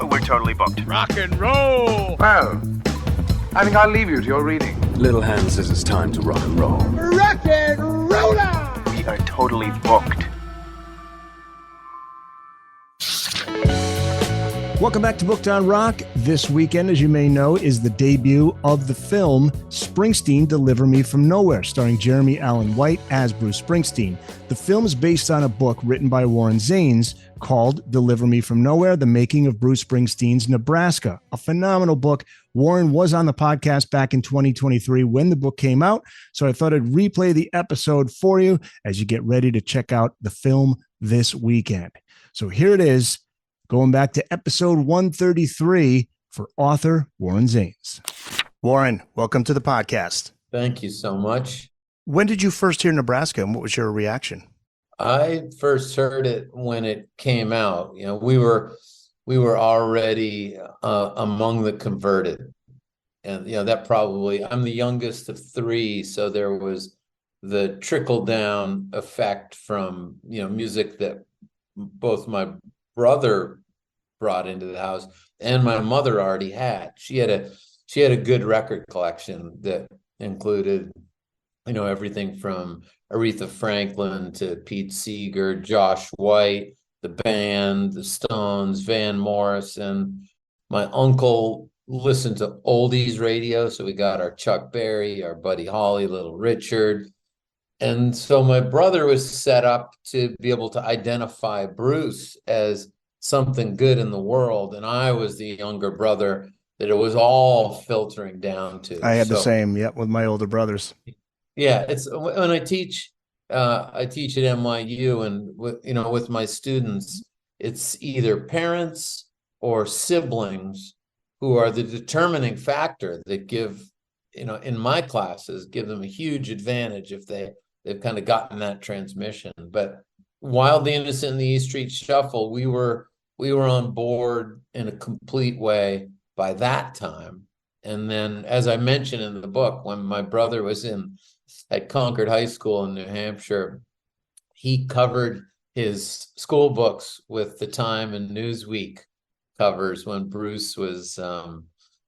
We're totally booked. Rock and roll! Well, I think I'll leave you to your reading. Little Hand says it's time to rock and roll. Rock and roller! We are totally booked. Welcome back to Booked on Rock. This weekend, as you may know, is the debut of the film Springsteen, Deliver Me From Nowhere, starring Jeremy Allen White as Bruce Springsteen. The film is based on a book written by Warren Zanes called Deliver Me From Nowhere, The Making of Bruce Springsteen's Nebraska. A phenomenal book. Warren was on the podcast back in 2023 when the book came out, so I thought I'd replay the episode for you as you get ready to check out the film this weekend. So here it is. Going back to episode 133 for author Warren Zanes. Warren, welcome to the podcast. Thank you so much. When did you first hear Nebraska and what was your reaction? I first heard it when it came out. You know, we were already among the converted. And, you know, that probably, I'm the youngest of three, so there was the trickle down effect from, you know, music that both my brother brought into the house and my mother already had. She had a good record collection that included, you know, everything from Aretha Franklin to Pete Seeger, Josh White, the band, the Stones, Van Morrison. My uncle listened to oldies radio, so we got our Chuck Berry, our Buddy Holly, Little Richard. And so my brother was set up to be able to identify Bruce as something good in the world. And I was the younger brother that it was all filtering down to. I had the same, with my older brothers. Yeah, it's when I teach at NYU and, you know, with my students, it's either parents or siblings who are the determining factor that give, you know, in my classes, give them a huge advantage if they've kind of gotten that transmission. But Wildly Innocent in the East Street Shuffle, we were on board in a complete way by that time. And then, as I mentioned in the book, when my brother was at Concord High School in New Hampshire, he covered his school books with the Time and Newsweek covers when Bruce was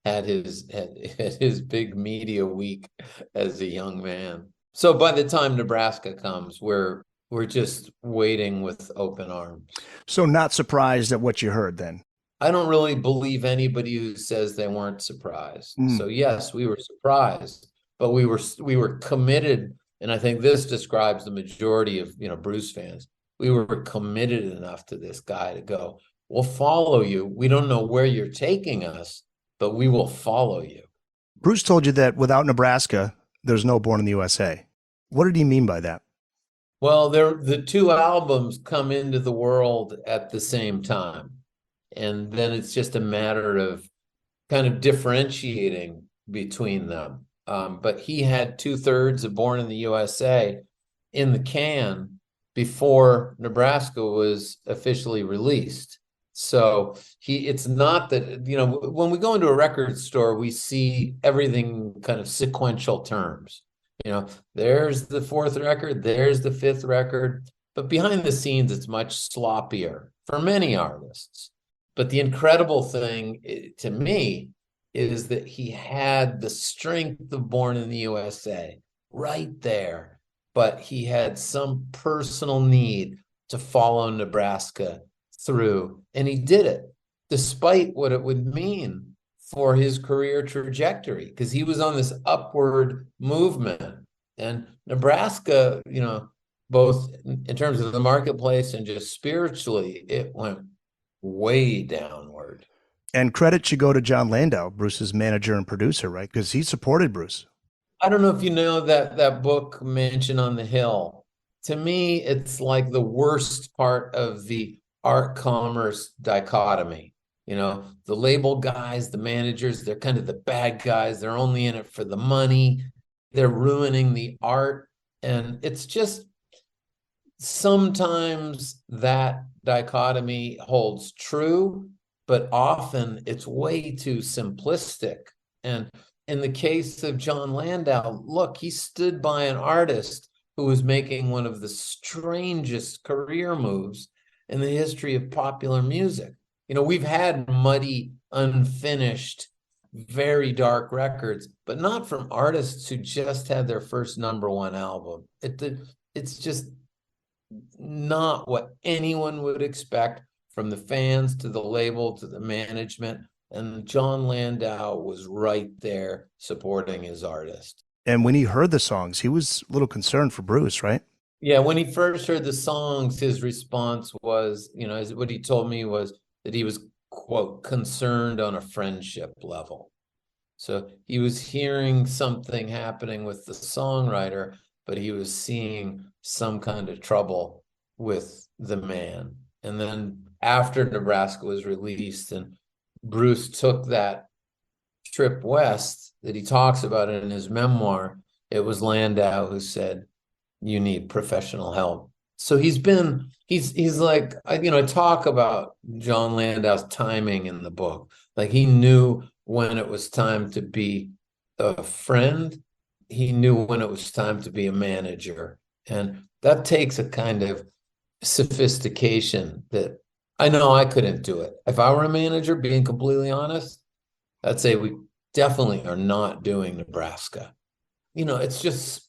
had his big media week as a young man. So by the time Nebraska comes, we're just waiting with open arms. So not surprised at what you heard then? I don't really believe anybody who says they weren't surprised. So yes, we were surprised, but we were committed, and I think this describes the majority of, you know, Bruce fans. We were committed enough to this guy to go, we'll follow you. We don't know where you're taking us, but we will follow you. Bruce told you that without Nebraska, there's no Born in the USA. What did he mean by that? Well, the two albums come into the world at the same time. And then it's just a matter of kind of differentiating between them. But he had 2/3 of Born in the USA in the can before Nebraska was officially released. So it's not that, you know, when we go into a record store, we see everything kind of sequential terms. You know, there's the 4th record, there's the 5th record, but behind the scenes, it's much sloppier for many artists. But the incredible thing to me is that he had the strength of Born in the USA right there, but he had some personal need to follow Nebraska through, and he did it despite what it would mean for his career trajectory, because he was on this upward movement. And Nebraska, you know, both in terms of the marketplace and just spiritually, it went way downward. And credit should go to John Landau, Bruce's manager and producer, right? Because he supported Bruce. I don't know if you know that book, Mansion on the Hill. To me, it's like the worst part of the art commerce dichotomy. You know, the label guys, the managers, they're kind of the bad guys. They're only in it for the money. They're ruining the art. And it's just sometimes that dichotomy holds true, but often it's way too simplistic. And in the case of John Landau, look, he stood by an artist who was making one of the strangest career moves in the history of popular music. we've had muddy, unfinished, very dark records, but not from artists who just had their first #1 album. It's just not what anyone would expect, from the fans to the label to the management. And John Landau was right there supporting his artist. And when he heard the songs, he was a little concerned for Bruce, right? Yeah, when he first heard the songs, his response was, what he told me was that he was, quote, concerned on a friendship level. So he was hearing something happening with the songwriter, but he was seeing some kind of trouble with the man. And then after Nebraska was released and Bruce took that trip west that he talks about in his memoir, it was Landau who said, "You need professional help." So he's like, I talk about John Landau's timing in the book. Like, he knew when it was time to be a friend. He knew when it was time to be a manager. And that takes a kind of sophistication that I know I couldn't do it. If I were a manager, being completely honest, I'd say we definitely are not doing Nebraska. It's just,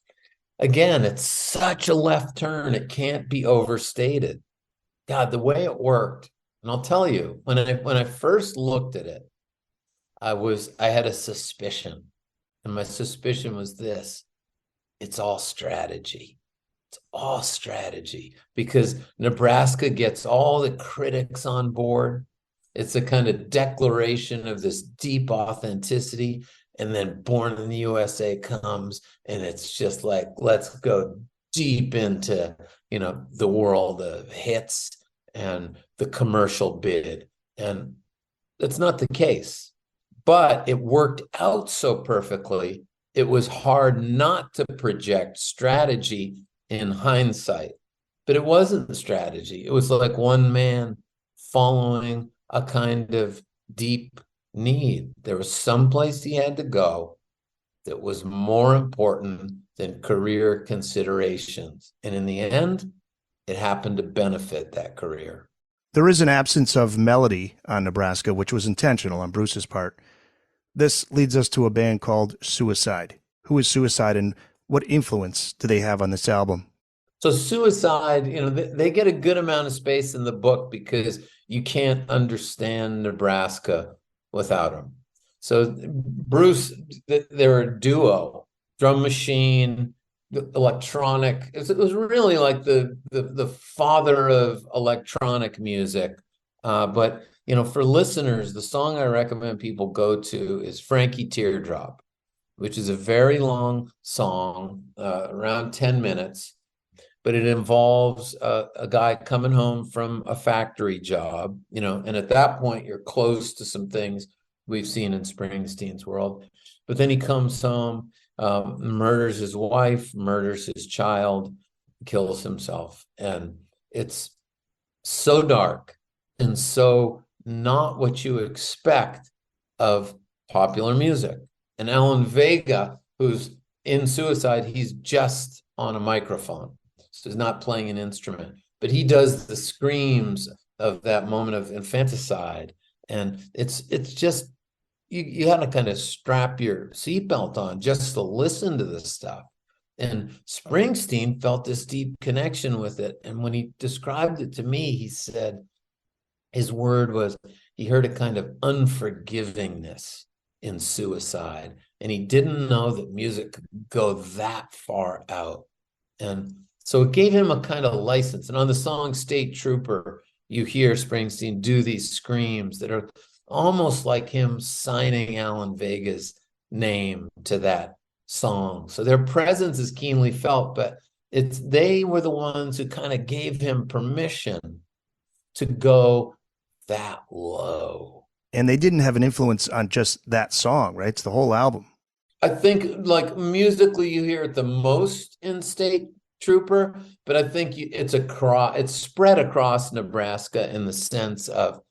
again, it's such a left turn. It can't be overstated. God, the way it worked, and I'll tell you, when I first looked at it, I had a suspicion. And my suspicion was this: it's all strategy. It's all strategy, because Nebraska gets all the critics on board. It's a kind of declaration of this deep authenticity. And then Born in the USA comes, and it's just like, let's go deep into, the world of hits and the commercial bid. And that's not the case. But it worked out so perfectly, it was hard not to project strategy in hindsight. But it wasn't strategy. It was like one man following a kind of deep need. There was someplace he had to go that was more important than career considerations. And in the end, it happened to benefit that career. There is an absence of melody on Nebraska, which was intentional on Bruce's part. This leads us to a band called Suicide. Who is Suicide, and what influence do they have on this album? So Suicide, they get a good amount of space in the book because you can't understand Nebraska without them. So Bruce, they're a duo, drum machine, electronic. It was really like the father of electronic music. But for listeners, the song I recommend people go to is Frankie Teardrop, which is a very long song, around 10 minutes. But it involves a guy coming home from a factory job, and at that point, you're close to some things we've seen in Springsteen's world. But then he comes home, murders his wife, murders his child, kills himself. And it's so dark and so not what you expect of popular music. And Alan Vega, who's in Suicide, he's just on a microphone. So he's not playing an instrument, but he does the screams of that moment of infanticide. And it's just, you got to kind of strap your seatbelt on just to listen to this stuff. And Springsteen felt this deep connection with it. And when he described it to me, he said his word was, he heard a kind of unforgivingness in Suicide. And he didn't know that music could go that far out. And so it gave him a kind of license. And on the song State Trooper, you hear Springsteen do these screams that are almost like him signing Alan Vega's name to that song. So their presence is keenly felt, but they were the ones who kind of gave him permission to go that low. And they didn't have an influence on just that song, right? It's the whole album. I think, like, musically, you hear it the most in State Trooper, but I think it's spread across Nebraska in the sense of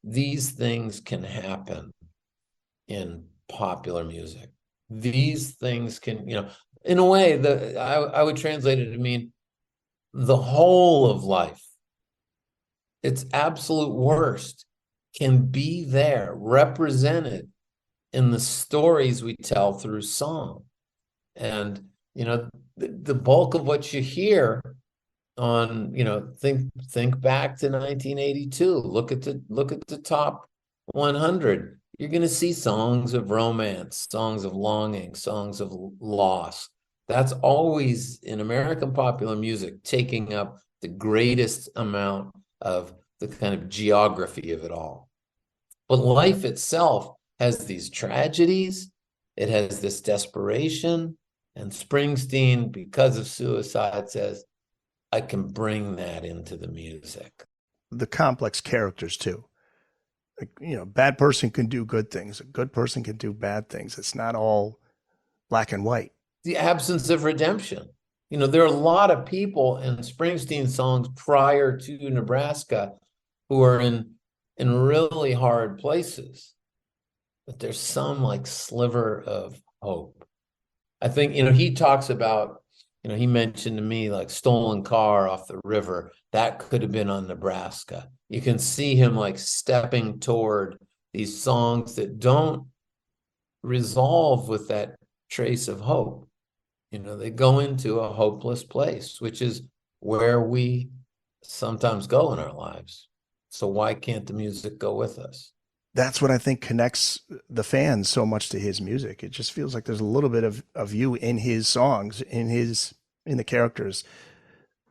these things can happen in popular music. These things can, in a way, I would translate it to mean the whole of life. Its absolute worst can be there, represented in the stories we tell through song. And, the bulk of what you hear on, think back to 1982, look at the top 100. You're going to see songs of romance, songs of longing, songs of loss. That's always in American popular music taking up the greatest amount of the kind of geography of it all. But life itself has these tragedies, it has this desperation, and Springsteen, because of suicide, says, I can bring that into the music. The complex characters too. Like, bad person can do good things. A good person can do bad things. It's not all black and white. The absence of redemption. There are a lot of people in Springsteen songs prior to Nebraska who are in really hard places, but there's some like sliver of hope. I think, he talks about, he mentioned to me like stolen car off the river. That could have been on Nebraska. You can see him like stepping toward these songs that don't resolve with that trace of hope. They go into a hopeless place, which is where we sometimes go in our lives. So why can't the music go with us? That's what I think connects the fans so much to his music. It just feels like there's a little bit of you in his songs, in the characters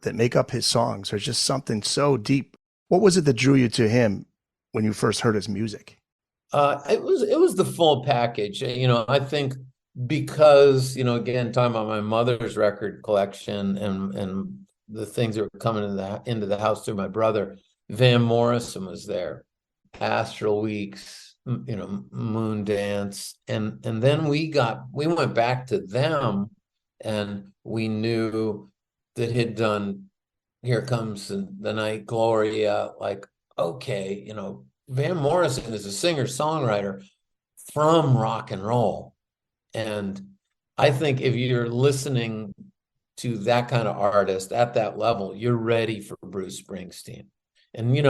that make up his songs. There's just something so deep. What was it that drew you to him when you first heard his music? It was the full package. I think because, again, talking about my mother's record collection and the things that were coming into the house through my brother, Van Morrison was there, Astral Weeks, Moon Dance, and then we went back to them, and we knew that he'd done Here Comes the Night, Gloria. Like, okay, Van Morrison is a singer-songwriter from rock and roll. And I think if you're listening to that kind of artist at that level, you're ready for Bruce Springsteen. And, we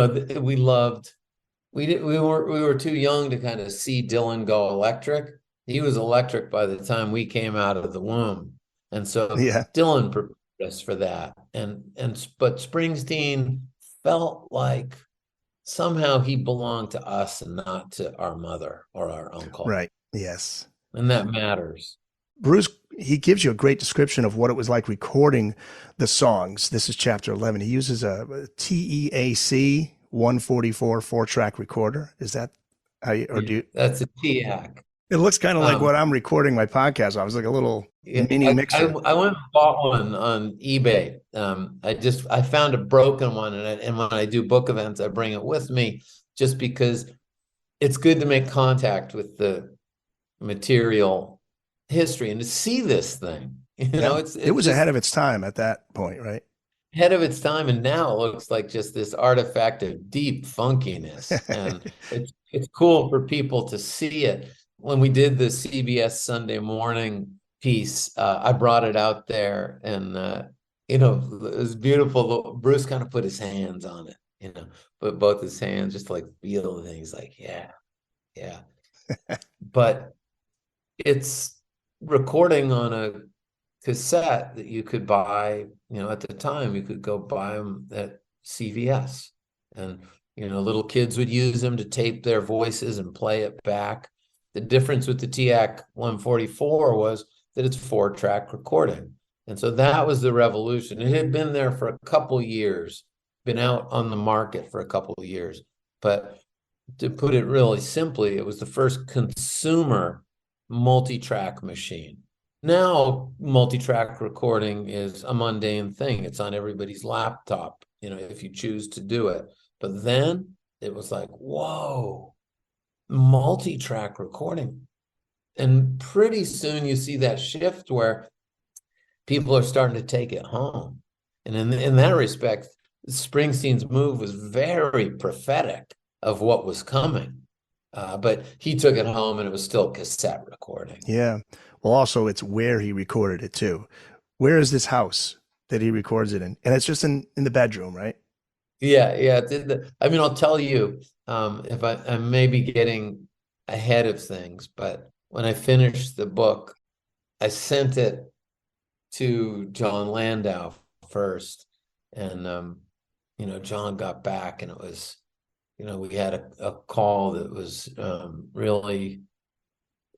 were too young to kind of see Dylan go electric. He was electric by the time we came out of the womb. And so Dylan prepared us for that. But Springsteen felt like somehow he belonged to us and not to our mother or our uncle. Right. Yes. And that matters. Bruce, he gives you a great description of what it was like recording the songs. This is chapter 11. He uses a TEAC 144 4-track recorder. Is that how you, or do you? That's a TEAC. It looks kind of like what I'm recording my podcast. I was like a little mini mixer. I went and bought one on eBay. I found a broken one, and when I do book events, I bring it with me just because it's good to make contact with the material history and to see this thing. It was ahead of its time at that point, right? Ahead of its time, and now it looks like just this artifact of deep funkiness, and it's cool for people to see it. When we did the CBS Sunday Morning piece, I brought it out there, and it was beautiful. Bruce kind of put his hands on it, put both his hands, just like feel things, like yeah. But it's recording on a cassette that you could buy, at the time you could go buy them at CVS, and little kids would use them to tape their voices and play it back. The difference with the TEAC 144 was that it's 4-track recording, and so that was the revolution. It had been there for a couple years, been out on the market for a couple of years, but to put it really simply, it was the first consumer multi-track machine. Now, multi-track recording is a mundane thing. It's on everybody's laptop, if you choose to do it. But then it was like, whoa, multi-track recording. And pretty soon you see that shift where people are starting to take it home. And in that respect, Springsteen's move was very prophetic of what was coming. But he took it home, and it was still cassette recording. Yeah. Well, also it's where he recorded it too. Where is this house that he records it in? And it's just in the bedroom, right? Yeah. I mean, I'll tell you, if I may be getting ahead of things, but when I finished the book, I sent it to John Landau first, and John got back, and it was, we had a call that was really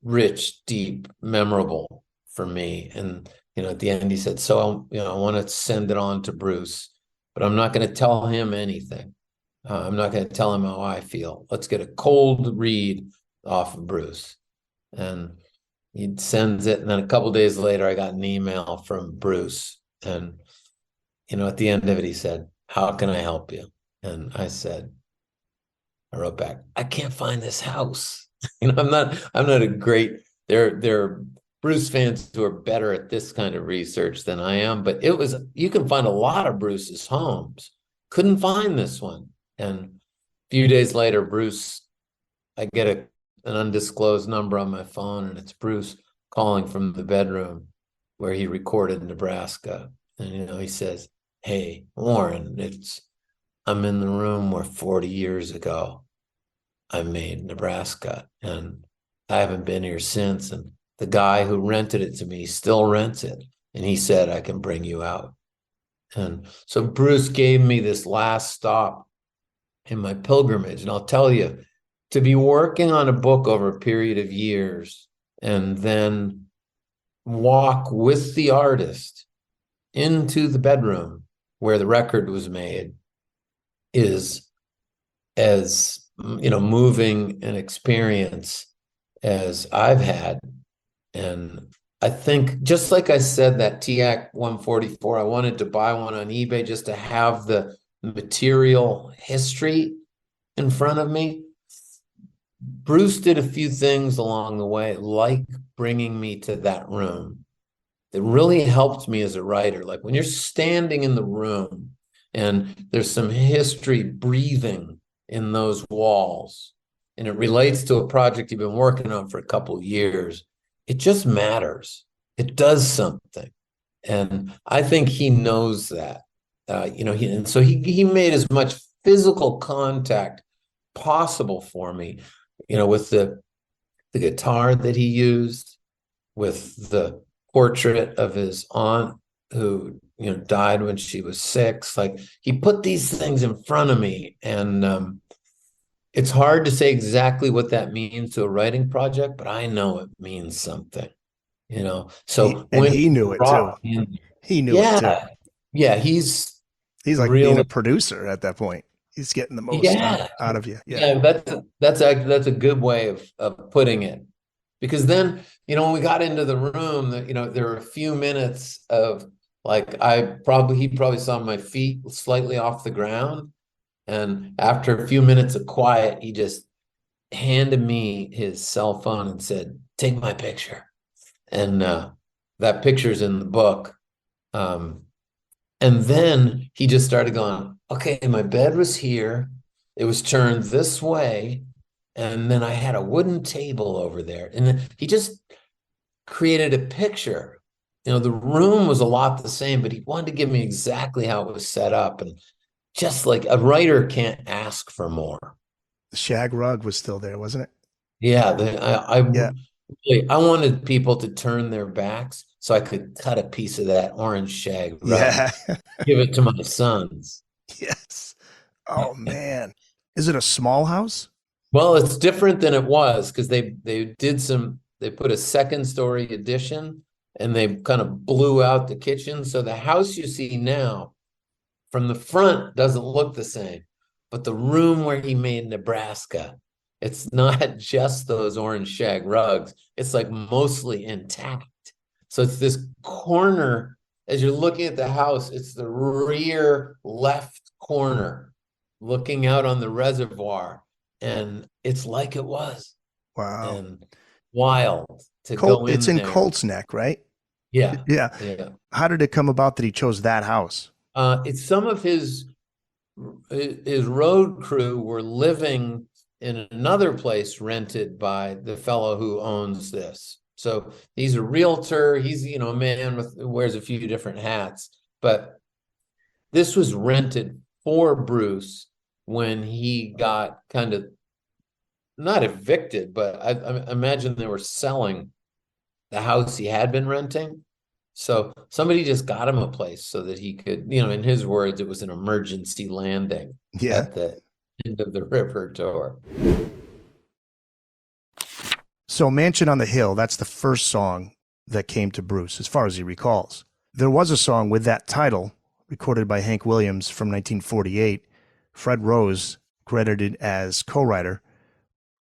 rich, deep, memorable for me. And at the end he said, so I want to send it on to Bruce, but I'm not going to tell him anything. I'm not going to tell him how I feel. Let's get a cold read off of Bruce. And he sends it, and then a couple of days later I got an email from Bruce, and at the end of it he said, how can I help you? And I wrote back, I can't find this house. I'm not a great, there are Bruce fans who are better at this kind of research than I am, but you can find a lot of Bruce's homes. Couldn't find this one. And a few days later, Bruce, I get an undisclosed number on my phone, and it's Bruce calling from the bedroom where he recorded Nebraska. And, he says, hey, Warren, I'm in the room where 40 years ago I made Nebraska, and I haven't been here since. And the guy who rented it to me still rents it. And he said, I can bring you out. And so Bruce gave me this last stop in my pilgrimage. And I'll tell you, to be working on a book over a period of years and then walk with the artist into the bedroom where the record was made is as moving an experience as I've had. And I think, just like I said, that TAC 144, I wanted to buy one on eBay just to have the material history in front of me. Bruce did a few things along the way, like bringing me to that room, that really helped me as a writer. Like when you're standing in the room and there's some history breathing in those walls, and it relates to a project you've been working on for a couple of years, it just matters. It does something. And I think he knows that, and so he made as much physical contact possible for me, with the guitar that he used, with the portrait of his aunt who, died when she was 6. Like, he put these things in front of me, and it's hard to say exactly what that means to a writing project, but I know it means something, So he knew it too. He knew it too. Yeah, he's like really being a producer at that point. He's getting the most out of you. Yeah, that's a good way of putting it. Because then, when we got into the room, there were a few minutes of, like, he probably saw my feet slightly off the ground. And after a few minutes of quiet, he just handed me his cell phone and said, take my picture. And that picture's in the book. And then he just started going, okay, my bed was here. It was turned this way. And then I had a wooden table over there. And then he just created a picture. The room was a lot the same, but he wanted to give me exactly how it was set up. And just like a writer can't ask for more. The shag rug was still there, wasn't it? Yeah. I wanted people to turn their backs so I could cut a piece of that orange shag rug. Yeah. Give it to my sons. Yes. Oh, man. Is it a small house? Well, it's different than it was, because they put a second story addition, and they kind of blew out the kitchen. So the house you see now from the front doesn't look the same, but the room where he made Nebraska, it's not just those orange shag rugs. It's like mostly intact. So it's this corner, as you're looking at the house, it's the rear left corner looking out on the reservoir. And it's like it was. Wow. And wild to go in. It's in there. Colts Neck, right? Yeah. Yeah. How did it come about that he chose that house? It's some of his road crew were living in another place rented by the fellow who owns this. So he's a realtor. He's, a man who wears a few different hats, but this was rented for Bruce when he got kind of not evicted, but I imagine they were selling the house he had been renting. So somebody just got him a place so that he could, in his words, it was an emergency landing at the end of the river tour. So Mansion on the Hill, that's the first song that came to Bruce, as far as he recalls. There was a song with that title, recorded by Hank Williams from 1948. Fred Rose, credited as co-writer.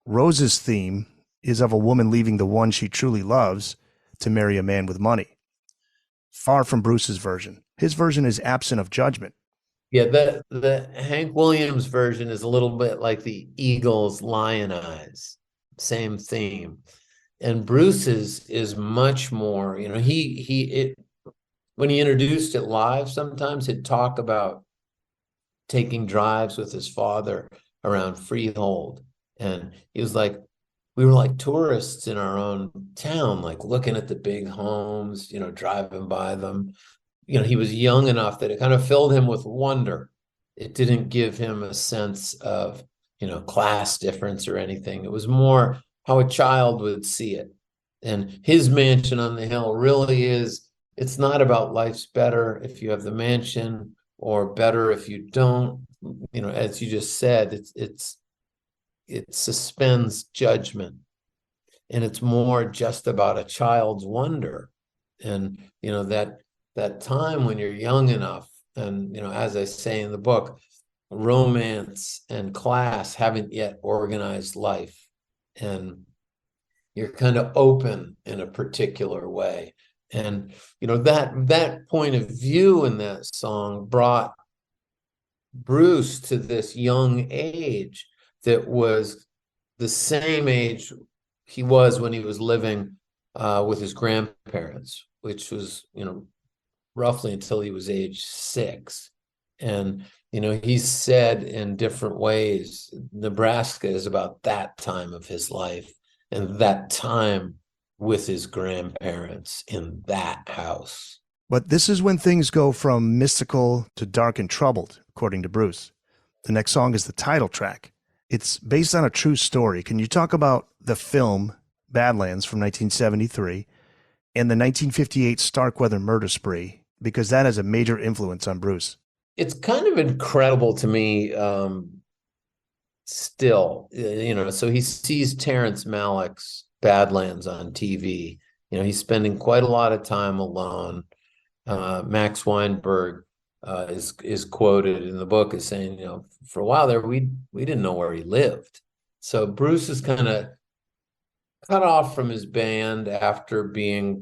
Rose's theme is of a woman leaving the one she truly loves to marry a man with money. Far from Bruce's version. His version is absent of judgment. Yeah, the Hank Williams version is a little bit like the Eagles' Lion Eyes, same theme. And Bruce's is much more, when he introduced it live, sometimes he'd talk about taking drives with his father around Freehold. And he was like, we were like tourists in our own town, like looking at the big homes, driving by them. He was young enough that it kind of filled him with wonder. It didn't give him a sense of, class difference or anything. It was more how a child would see it. And his Mansion on the Hill really is, it's not about life's better if you have the mansion or better if you don't. As you just said, it suspends judgment, and it's more just about a child's wonder. And that time when you're young enough, and as I say in the book, romance and class haven't yet organized life, and you're kind of open in a particular way. And that point of view in that song brought Bruce to this young age that was the same age he was when he was living with his grandparents, which was, roughly until he was age 6. And, he said in different ways, Nebraska is about that time of his life and that time with his grandparents in that house. But this is when things go from mystical to dark and troubled, according to Bruce. The next song is the title track. It's based on a true story. Can you talk about the film Badlands from 1973 and the 1958 Starkweather murder spree? Because that has a major influence on Bruce. It's kind of incredible to me still, so he sees Terrence Malick's Badlands on TV. He's spending quite a lot of time alone. Max Weinberg is quoted in the book as saying, for a while there, we didn't know where he lived. So Bruce is kind of cut off from his band after being,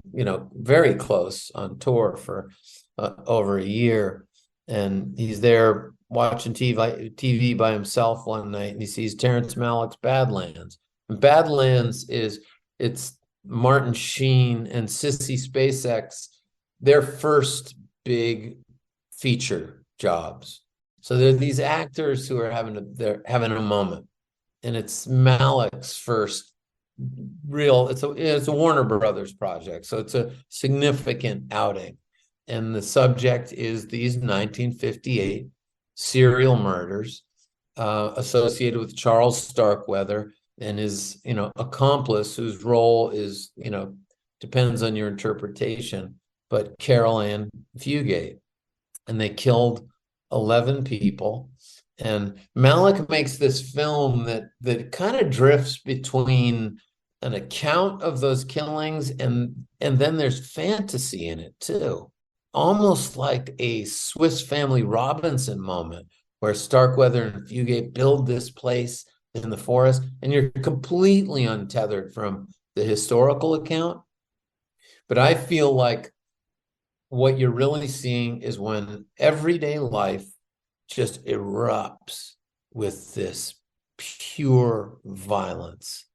very close on tour for over a year. And he's there watching TV by himself one night, and he sees Terrence Malick's Badlands. And Badlands it's Martin Sheen and Sissy Spacek, their first big feature jobs. So there are these actors who are having a moment, and it's Malick's first real. It's a Warner Brothers project, so it's a significant outing, and the subject is these 1958 serial murders associated with Charles Starkweather and his accomplice, whose role is depends on your interpretation, but Carol Ann Fugate. And they killed 11 people. And Malick makes this film that kind of drifts between an account of those killings and then there's fantasy in it too. Almost like a Swiss Family Robinson moment where Starkweather and Fugate build this place in the forest, and you're completely untethered from the historical account. But I feel like what you're really seeing is when everyday life just erupts with this pure violence,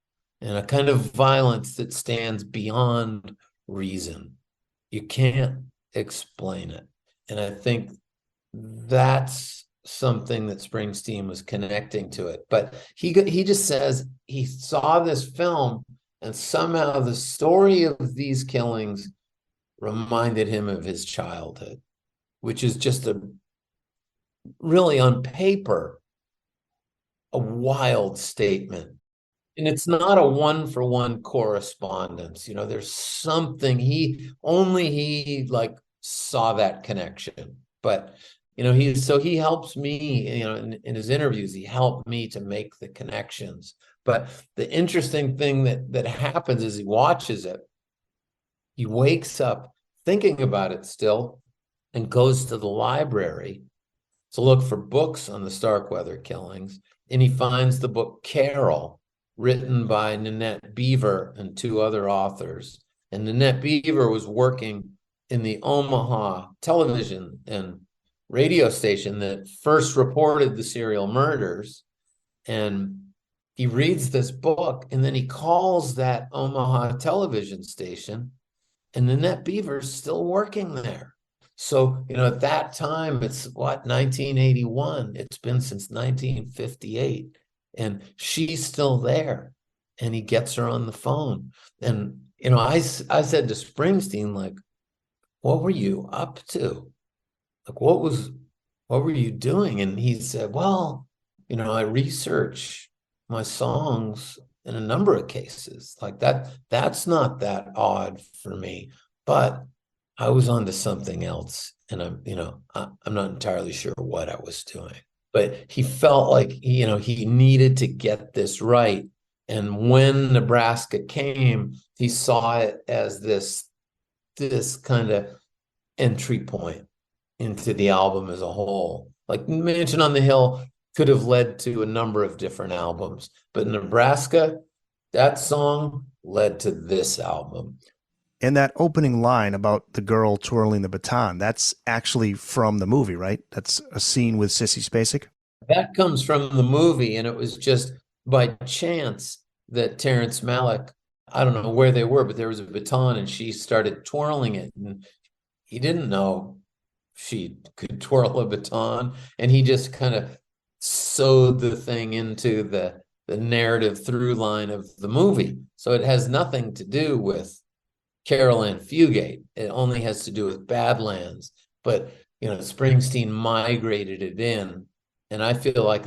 and a kind of violence that stands beyond reason. You can't explain it. And I think that's something that Springsteen was connecting to it. But he just says he saw this film, and somehow the story of these killings reminded him of his childhood, which is just really on paper, a wild statement. And it's not a one-for-one correspondence. There's something he like saw that connection. But he helps me, in his interviews, he helped me to make the connections. But the interesting thing that happens is he watches it. He wakes up thinking about it still and goes to the library to look for books on the Starkweather killings. And he finds the book Carol, written by Nanette Beaver and two other authors. And Nanette Beaver was working in the Omaha television and radio station that first reported the serial murders. And he reads this book, and then he calls that Omaha television station, and Nanette Beaver's still working there. So, at that time, it's 1981. It's been since 1958. And she's still there. And he gets her on the phone. And, I said to Springsteen, like, what were you up to? Like, what were you doing? And he said, well, I research my songs in a number of cases. Like that's not that odd for me. But I was onto something else. And I'm not entirely sure what I was doing. But he felt like, he needed to get this right. And when Nebraska came, he saw it as this kind of entry point into the album as a whole. Like Mansion on the Hill could have led to a number of different albums, but Nebraska, that song led to this album. And that opening line about the girl twirling the baton, that's actually from the movie, right? That's a scene with Sissy Spacek? That comes from the movie, and it was just by chance that Terrence Malick, I don't know where they were, but there was a baton, and she started twirling it, and he didn't know she could twirl a baton, and he just kind of sewed the thing into the narrative through line of the movie. So it has nothing to do with Carol Ann Fugate. It only has to do with Badlands. But, Springsteen migrated it in. And I feel like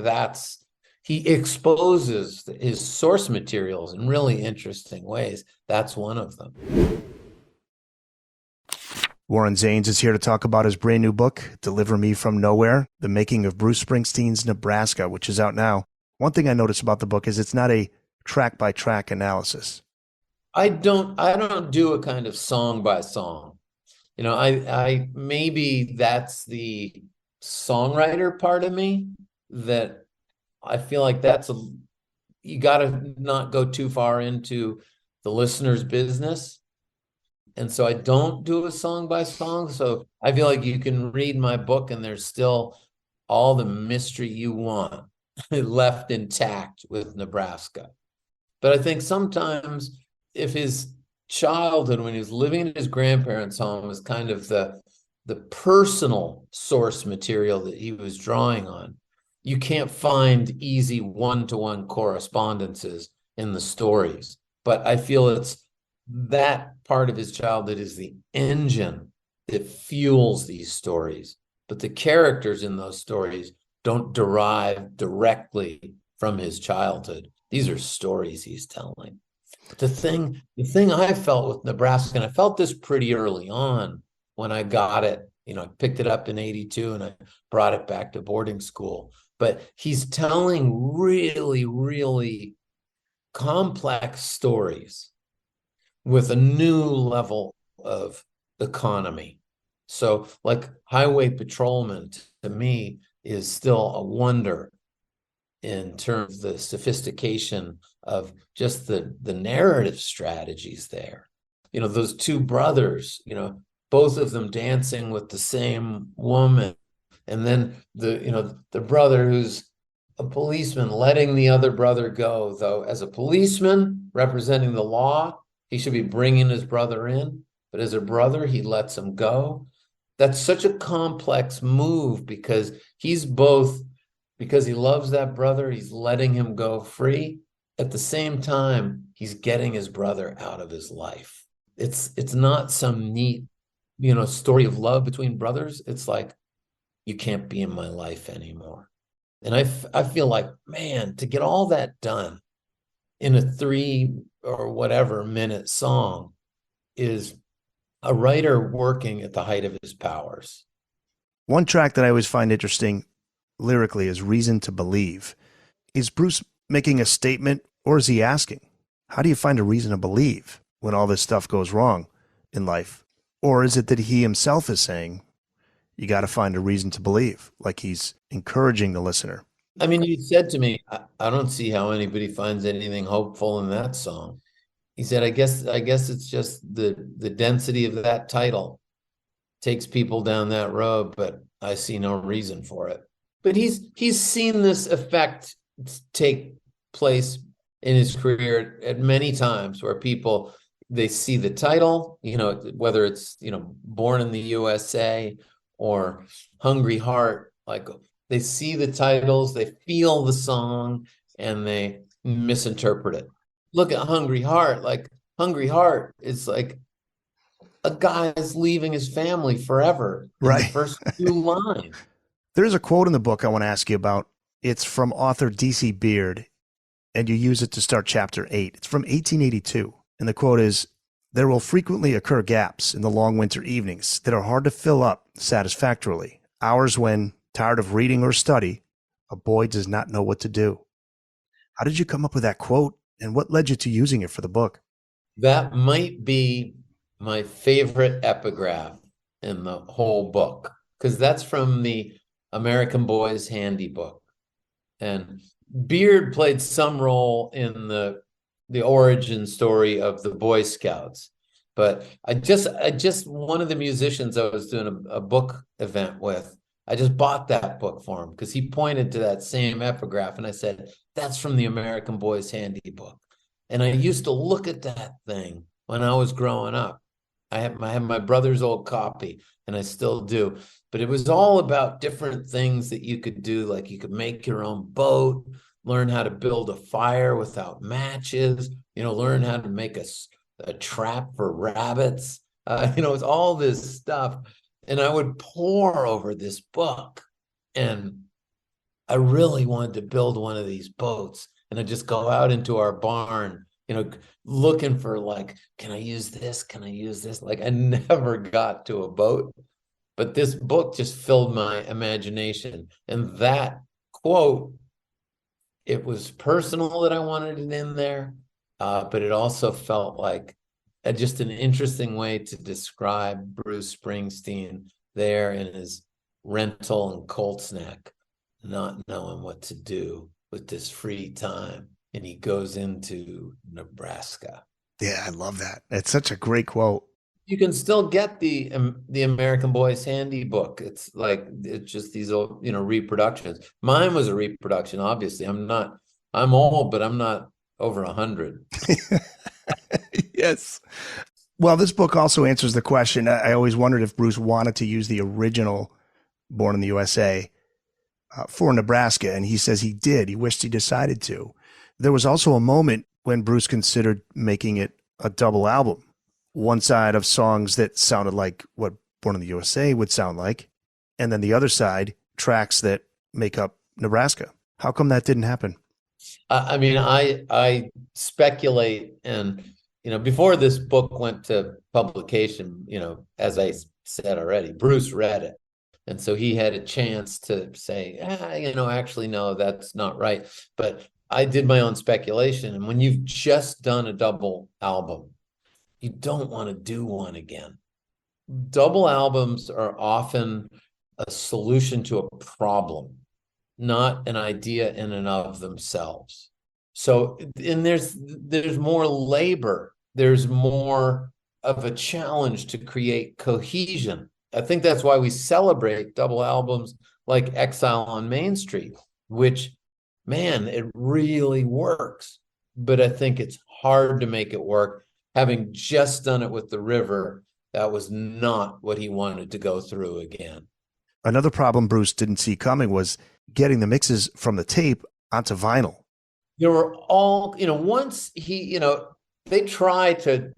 he exposes his source materials in really interesting ways. That's one of them. Warren Zanes is here to talk about his brand new book, Deliver Me From Nowhere, The Making of Bruce Springsteen's Nebraska, which is out now. One thing I noticed about the book is it's not a track-by-track analysis. I don't do a kind of song by song. I maybe that's the songwriter part of me that I feel like you got to not go too far into the listener's business. And so I don't do a song by song. So I feel like you can read my book and there's still all the mystery you want left intact with Nebraska. But I think sometimes if his childhood, when he was living in his grandparents' home, was kind of the personal source material that he was drawing on, you can't find easy one-to-one correspondences in the stories. But I feel it's that part of his childhood is the engine that fuels these stories. But the characters in those stories don't derive directly from his childhood. These are stories he's telling. The thing I felt with Nebraska, and I felt this pretty early on when I got it, I picked it up in 82 and I brought it back to boarding school. But he's telling really, really complex stories with a new level of economy. So like Highway Patrolman to me is still a wonder in terms of the sophistication of just the narrative strategies there. Those two brothers, both of them dancing with the same woman. And then the brother who's a policeman letting the other brother go, though as a policeman representing the law, he should be bringing his brother in. But as a brother, he lets him go. That's such a complex move because because he loves that brother, he's letting him go free. At the same time, he's getting his brother out of his life. It's not some neat, story of love between brothers. It's like you can't be in my life anymore. And I feel like, man, to get all that done in a 3 or whatever minute song is a writer working at the height of his powers. One track that I always find interesting lyrically is Reason to Believe. Is Bruce making a statement, or is he asking? How do you find a reason to believe when all this stuff goes wrong in life? Or is it that he himself is saying, you got to find a reason to believe, like he's encouraging the listener? I mean, you said to me, I don't see how anybody finds anything hopeful in that song. He said, I guess it's just the density of that title takes people down that road, but I see no reason for it. But he's seen this effect take place in his career at many times where people, they see the title, whether it's, Born in the USA or Hungry Heart, like they see the titles, they feel the song, and they misinterpret it. Look at Hungry Heart. Like Hungry Heart is like a guy's leaving his family forever. Right. The first 2 lines. There's a quote in the book I want to ask you about. It's from author D.C. Beard, and you use it to start chapter 8. It's from 1882. And the quote is, there will frequently occur gaps in the long winter evenings that are hard to fill up satisfactorily. Hours when, tired of reading or study, a boy does not know what to do. How did you come up with that quote, and what led you to using it for the book? That might be my favorite epigraph in the whole book, because that's from the American Boy's Handy book. And Beard played some role in the origin story of the Boy Scouts. But I just one of the musicians I was doing a book event with, I just bought that book for him because he pointed to that same epigraph, and I said, that's from the American Boy's Handy book. And I used to look at that thing when I was growing up. I have my brother's old copy, and I still do. But it was all about different things that you could do, like you could make your own boat, learn how to build a fire without matches, learn how to make a trap for rabbits. It's all this stuff. And I would pore over this book, and I really wanted to build one of these boats. And I'd just go out into our barn, looking for like, can I use this? Can I use this? Like I never got to a boat, but this book just filled my imagination. And that quote, it was personal that I wanted it in there, but it also felt like just an interesting way to describe Bruce Springsteen there in his rental in Colts Neck, not knowing what to do with this free time. And he goes into Nebraska. Yeah, I love that. It's such a great quote. You can still get the American Boy's Handy book. It's just these old, reproductions. Mine was a reproduction, obviously. I'm old, but I'm not over 100. Yes. Well, this book also answers the question. I always wondered if Bruce wanted to use the original Born in the USA for Nebraska, and he says he did. He wished he decided to. There was also a moment when Bruce considered making it a double album. One side of songs that sounded like what Born in the USA would sound like, and then the other side, tracks that make up Nebraska. How come that didn't happen? I mean, I speculate, and before this book went to publication, as I said already, Bruce read it, and so he had a chance to say, actually, no, that's not right. But I did my own speculation, and when you've just done a double album, you don't want to do one again. Double albums are often a solution to a problem, not an idea in and of themselves. So, and there's more labor, there's more of a challenge to create cohesion. I think that's why we celebrate double albums like Exile on Main Street, which, man, it really works. But I think it's hard to make it work. Having just done it with The River, that was not what he wanted to go through again. Another problem Bruce didn't see coming was getting the mixes from the tape onto vinyl. There were all, once he, they tried to,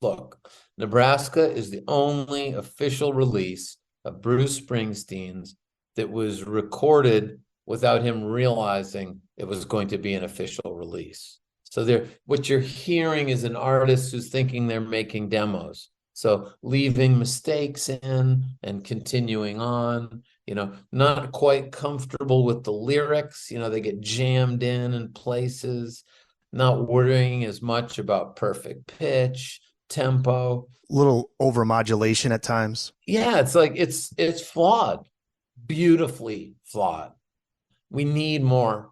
look, Nebraska is the only official release of Bruce Springsteen's that was recorded without him realizing it was going to be an official release. So what you're hearing is an artist who's thinking they're making demos. So leaving mistakes in and continuing on, not quite comfortable with the lyrics, they get jammed in places, not worrying as much about perfect pitch, tempo. Little overmodulation at times. Yeah, it's like it's flawed, beautifully flawed. We need more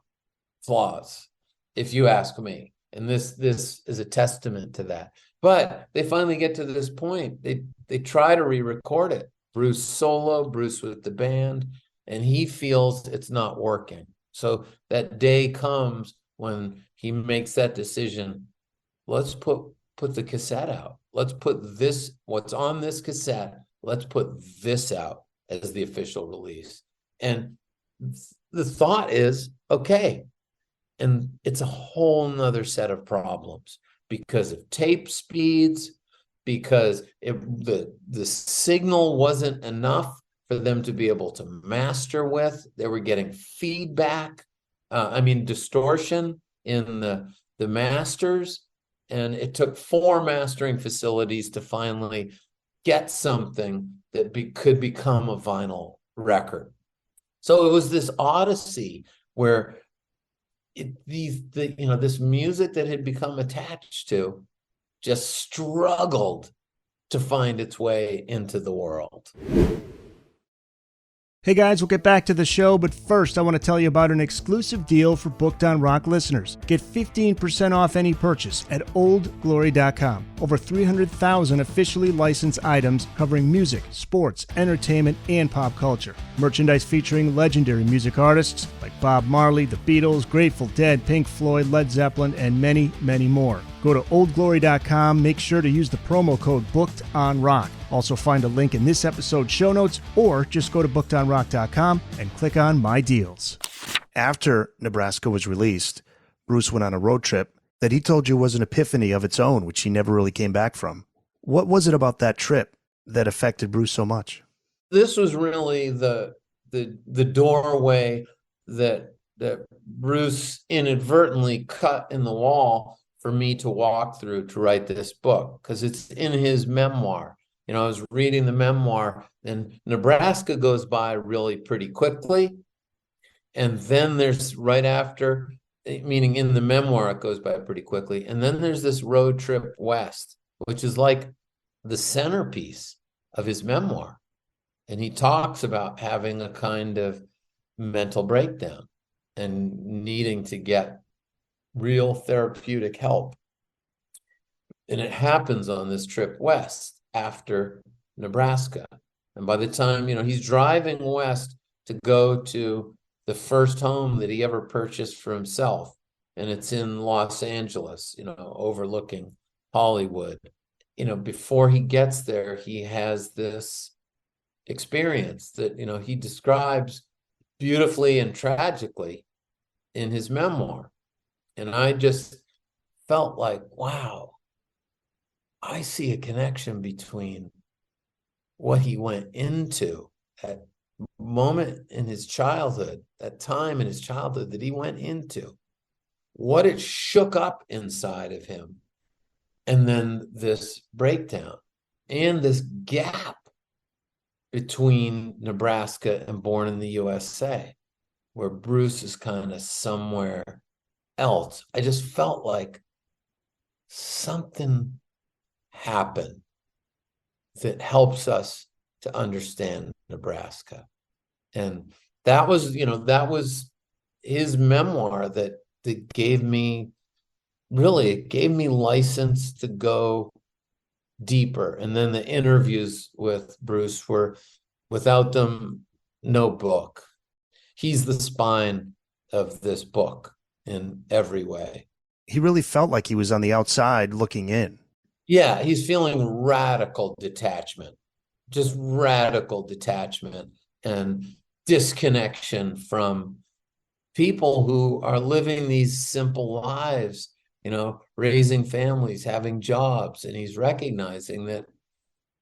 flaws, if you ask me. And this is a testament to that. But they finally get to this point. They try to re-record it. Bruce solo, Bruce with the band, and he feels it's not working. So that day comes when he makes that decision. Let's put the cassette out. Let's put this, what's on this cassette, let's put this out as the official release. And the thought is, okay. And it's a whole nother set of problems because of tape speeds, because the signal wasn't enough for them to be able to master with. They were getting feedback, distortion in the masters. And it took 4 mastering facilities to finally get something that could become a vinyl record. So it was this odyssey where this music that had become attached to just struggled to find its way into the world. Hey guys, we'll get back to the show, but first I want to tell you about an exclusive deal for Booked on Rock listeners. Get 15% off any purchase at oldglory.com. Over 300,000 officially licensed items covering music, sports, entertainment, and pop culture. Merchandise featuring legendary music artists like Bob Marley, The Beatles, Grateful Dead, Pink Floyd, Led Zeppelin, and many, many more. Go to oldglory.com, make sure to use the promo code BookedOnRock. Also find a link in this episode's show notes, or just go to bookedonrock.com and click on My Deals. After Nebraska was released, Bruce went on a road trip that he told you was an epiphany of its own, which he never really came back from. What was it about that trip that affected Bruce so much? This was really the doorway that Bruce inadvertently cut in the wall for me to walk through to write this book, because it's in his memoir. I was reading the memoir, and Nebraska goes by really pretty quickly. And then there's right after, meaning in the memoir, it goes by pretty quickly. And then there's this road trip west, which is like the centerpiece of his memoir. And he talks about having a kind of mental breakdown and needing to get real therapeutic help. And it happens on this trip west after Nebraska. And by the time, he's driving west to go to the first home that he ever purchased for himself. And it's in Los Angeles, overlooking Hollywood. Before he gets there, he has this experience that, he describes beautifully and tragically in his memoir. And I just felt like, wow, I see a connection between what he went into, that moment in his childhood, that time in his childhood that he went into, what it shook up inside of him, and then this breakdown and this gap between Nebraska and Born in the USA, where Bruce is kind of somewhere else. I just felt like something happened that helps us to understand Nebraska. And that was his memoir that gave me license to go deeper. And then the interviews with Bruce were, without them, no book. He's the spine of this book in every way. He really felt like he was on the outside looking in. Yeah, he's feeling radical detachment, just radical detachment and disconnection from people who are living these simple lives, raising families, having jobs. And he's recognizing that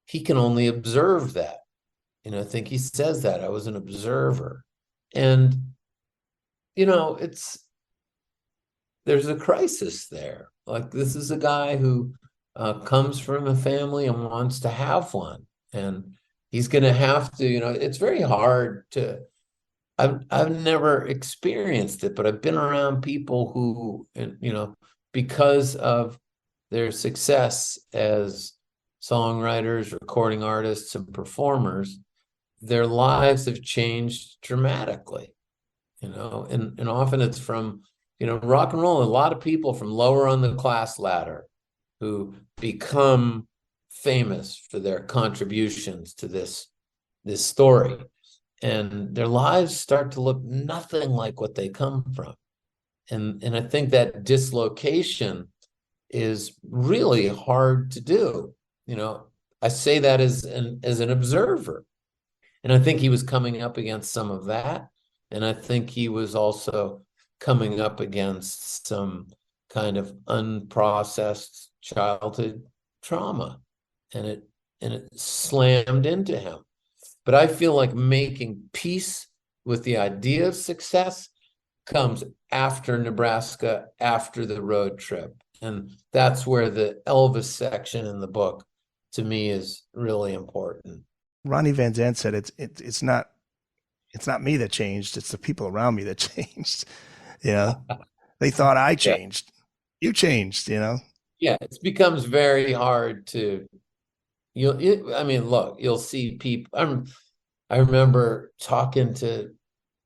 he can only observe that. I think he says that I was an observer. And, there's a crisis there. Like, this is a guy who comes from a family and wants to have one. And he's going to have to, it's very hard to, I've never experienced it, but I've been around people who, because of their success as songwriters, recording artists, and performers, their lives have changed dramatically, and often it's from, rock and roll. A lot of people from lower on the class ladder who become famous for their contributions to this story. And their lives start to look nothing like what they come from. And I think that dislocation is really hard to do. I say that as an observer. And I think he was coming up against some of that. And I think he was also coming up against some kind of unprocessed childhood trauma. And it slammed into him. But I feel like making peace with the idea of success comes after Nebraska, after the road trip. And that's where the Elvis section in the book, to me, is really important. Ronnie Van Zant said it's not me that changed, it's the people around me that changed. They thought I changed. Yeah. You changed, Yeah, it becomes very hard to you'll see people. I remember talking to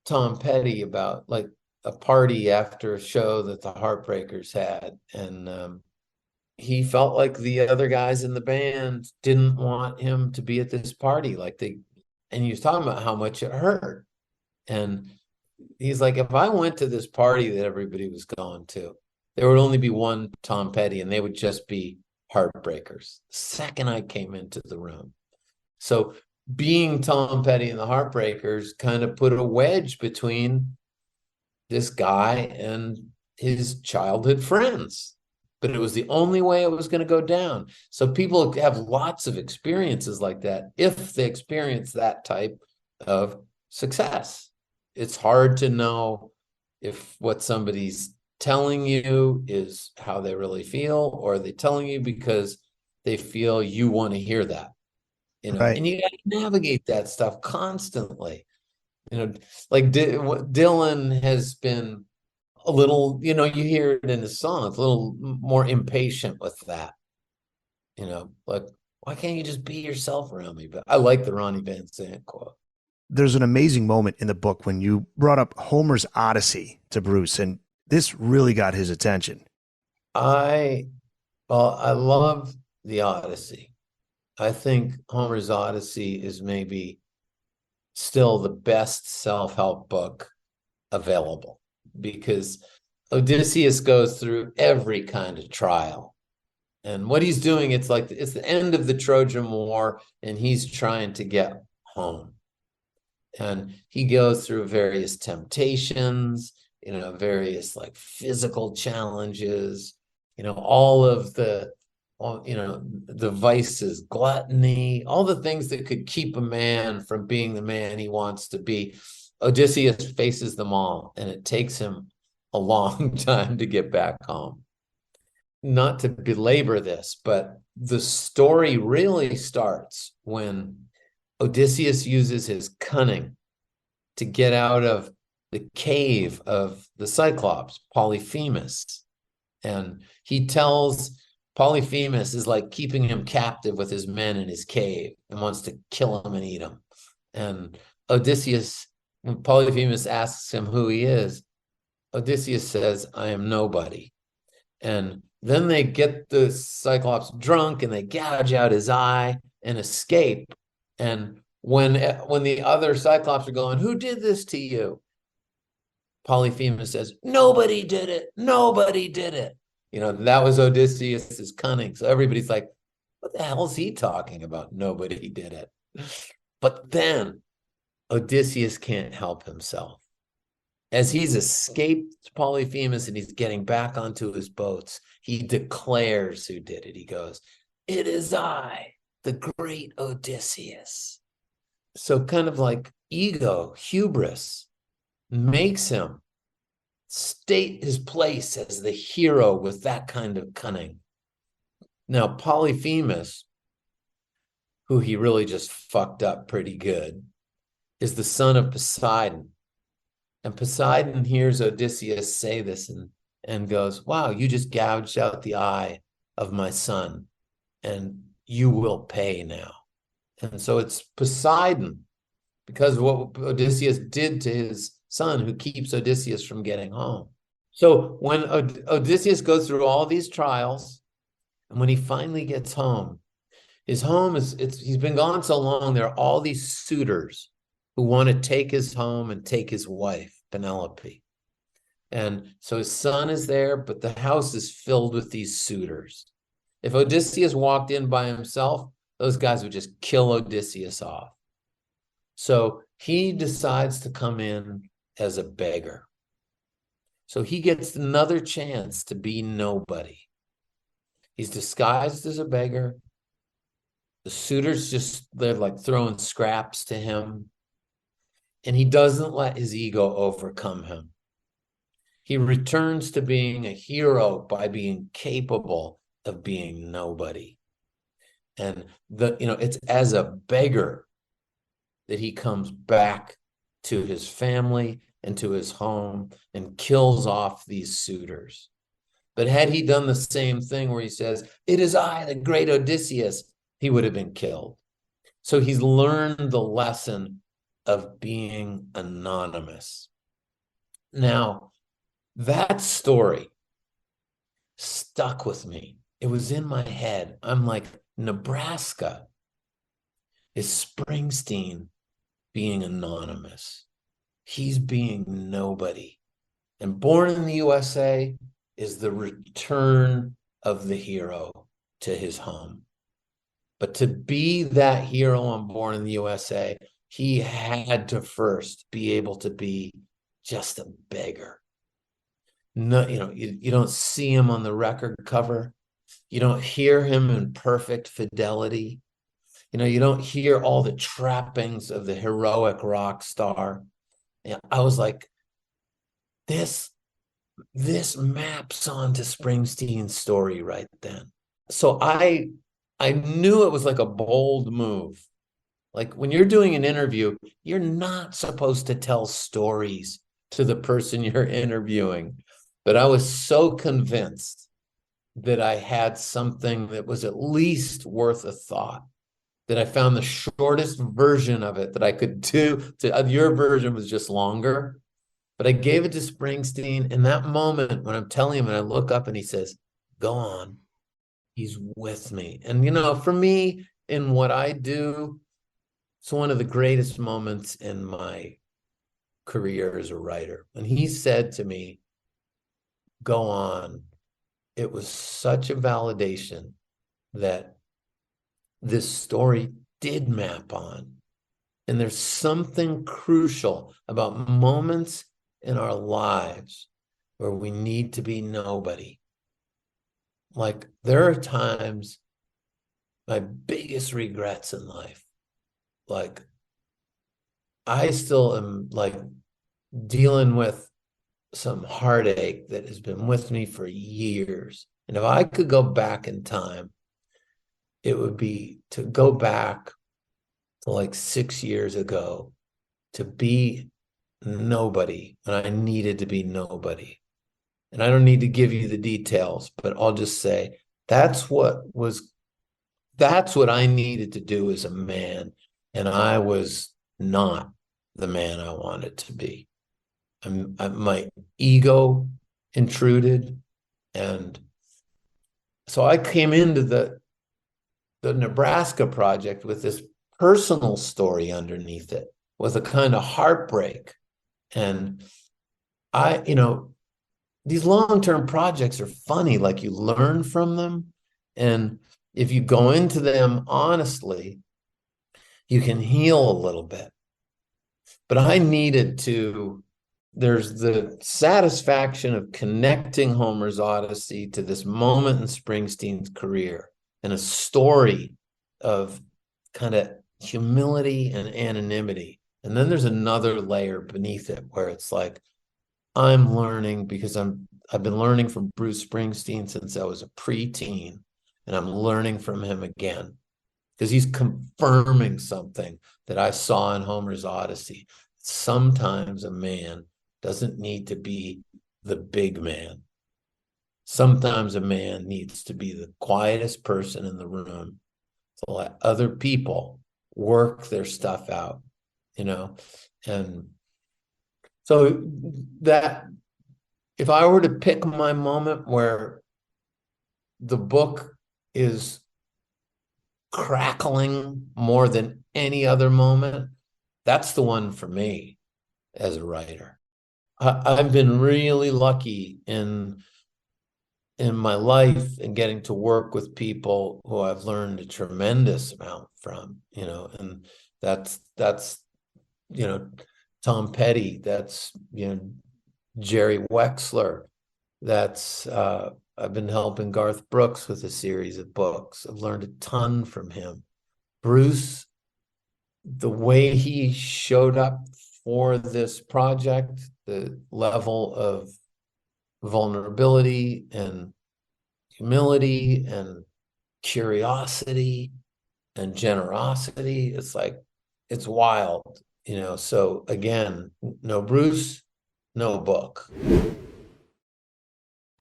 Tom Petty about like a party after a show that the Heartbreakers had, and he felt like the other guys in the band didn't want him to be at this party, and he was talking about how much it hurt. And he's like, if I went to this party that everybody was going to, there would only be one Tom Petty, and they would just be Heartbreakers the second I came into the room. So being Tom Petty and the Heartbreakers kind of put a wedge between this guy and his childhood friends. But it was the only way it was going to go down. So people have lots of experiences like that if they experience that type of success. It's hard to know if what somebody's telling you is how they really feel, or are they telling you because they feel you want to hear that, Right. And you got to navigate that stuff constantly. Like Dylan has been a little, you hear it in his songs, a little more impatient with that, like, why can't you just be yourself around me? But I like the Ronnie Van Zant quote. There's an amazing moment in the book when you brought up Homer's Odyssey to Bruce, and this really got his attention. I love the Odyssey. I think Homer's Odyssey is maybe still the best self-help book available, because Odysseus goes through every kind of trial. And what he's doing, it's the end of the Trojan War, and he's trying to get home. And he goes through various temptations, various like physical challenges, all of the vices, gluttony, all the things that could keep a man from being the man he wants to be. Odysseus faces them all, and it takes him a long time to get back home. Not to belabor this, but the story really starts when Odysseus uses his cunning to get out of the cave of the Cyclops, Polyphemus. And he tells Polyphemus is like keeping him captive with his men in his cave and wants to kill him and eat him. And Odysseus, when Polyphemus asks him who he is, Odysseus says, I am nobody. And then they get the Cyclops drunk and they gouge out his eye and escape. And when the other Cyclops are going, who did this to you? Polyphemus says, nobody did it. Nobody did it. That was Odysseus's cunning. So everybody's like, what the hell is he talking about? Nobody did it. But then Odysseus can't help himself. As he's escaped Polyphemus and he's getting back onto his boats, he declares who did it. He goes, it is I, the great Odysseus. So kind of like ego, hubris, makes him state his place as the hero with that kind of cunning. Now, Polyphemus, who he really just fucked up pretty good, is the son of Poseidon. And Poseidon hears Odysseus say this and goes, wow, you just gouged out the eye of my son, and you will pay now. And so it's Poseidon, because of what Odysseus did to his son, who keeps Odysseus from getting home. So when Odysseus goes through all these trials, and when he finally gets home, his home he's been gone so long, there are all these suitors who want to take his home and take his wife, Penelope. And so his son is there, but the house is filled with these suitors. If Odysseus walked in by himself, those guys would just kill Odysseus off. So he decides to come in as a beggar. So he gets another chance to be nobody. He's disguised as a beggar. The suitors they're like throwing scraps to him. And he doesn't let his ego overcome him. He returns to being a hero by being capable of being nobody. And it's as a beggar that he comes back to his family and to his home and kills off these suitors. But had he done the same thing where he says, "It is I, the great Odysseus," he would have been killed. So he's learned the lesson of being anonymous. Now, that story stuck with me. It was in my head. I'm like, Nebraska is Springsteen being anonymous. He's being nobody. And Born in the USA is the return of the hero to his home. But to be that hero on Born in the USA, he had to first be able to be just a beggar. No, you don't see him on the record cover. You don't hear him in perfect fidelity. You don't hear all the trappings of the heroic rock star. I was like, this maps onto Springsteen's story right then. So I knew it was like a bold move. Like when you're doing an interview, you're not supposed to tell stories to the person you're interviewing. But I was so convinced that I had something that was at least worth a thought, that I found the shortest version of it that I could do. Your version was just longer, but I gave it to Springsteen. In that moment, when I'm telling him and I look up and he says, "Go on," he's with me. And, for me, in what I do, it's one of the greatest moments in my career as a writer. When he said to me, "Go on," it was such a validation that this story did map on. And there's something crucial about moments in our lives where we need to be nobody. Like there are times, my biggest regrets in life, like I still am like dealing with some heartache that has been with me for years. And if I could go back in time, it would be to go back to like 6 years ago, to be nobody when I needed to be nobody. And I don't need to give you the details, but I'll just say that's what I needed to do as a man. And I was not the man I wanted to be. My ego intruded. And so I came into the Nebraska project with this personal story underneath it, with a kind of heartbreak. And these long-term projects are funny, like you learn from them. And if you go into them honestly, you can heal a little bit. But I needed to, there's the satisfaction of connecting Homer's Odyssey to this moment in Springsteen's career and a story of kind of humility and anonymity. And then there's another layer beneath it where it's like, I'm learning because I've been learning from Bruce Springsteen since I was a preteen, and I'm learning from him again because he's confirming something that I saw in Homer's Odyssey. Sometimes a man doesn't need to be the big man. Sometimes a man needs to be the quietest person in the room to let other people work their stuff out, and so that if I were to pick my moment where the book is crackling more than any other moment, that's the one for me as a writer. I've been really lucky in my life in getting to work with people who I've learned a tremendous amount from, and that's Tom Petty, that's Jerry Wexler, that's I've been helping Garth Brooks with a series of books. I've learned a ton from him. Bruce, the way he showed up for this project, the level of vulnerability and humility and curiosity and generosity, it's wild, so again, no Bruce, no book.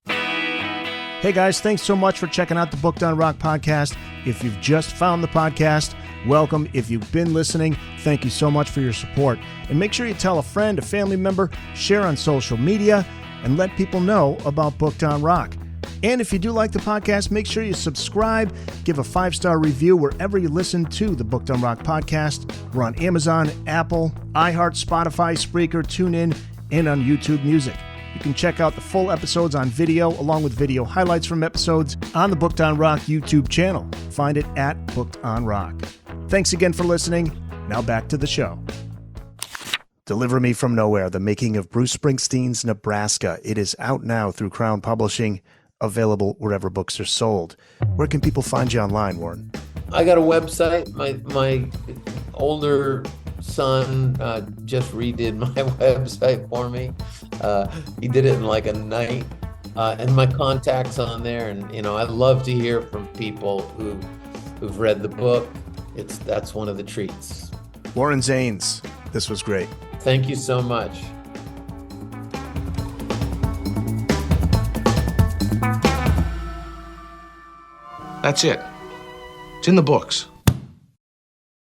Hey guys, thanks so much for checking out the Booked on Rock podcast. If you've just found the podcast, welcome. If you've been listening, thank you so much for your support. And make sure you tell a friend, a family member, share on social media, and let people know about Booked on Rock. And if you do like the podcast, make sure you subscribe, give a 5-star review wherever you listen to the Booked on Rock podcast. We're on Amazon, Apple, iHeart, Spotify, Spreaker, TuneIn, and on YouTube Music. You can check out the full episodes on video, along with video highlights from episodes on the Booked on Rock YouTube channel. Find it at Booked on Rock. Thanks again for listening. Now back to the show. Deliver Me From Nowhere, the making of Bruce Springsteen's Nebraska. It is out now through Crown Publishing, available wherever books are sold. Where can people find you online, Warren? I got a website. My older son just redid my website for me. He did it in like a night, and my contact's on there. And I love to hear from people who've read the book. That's one of the treats. Warren Zanes, this was great. Thank you so much. That's it. It's in the books.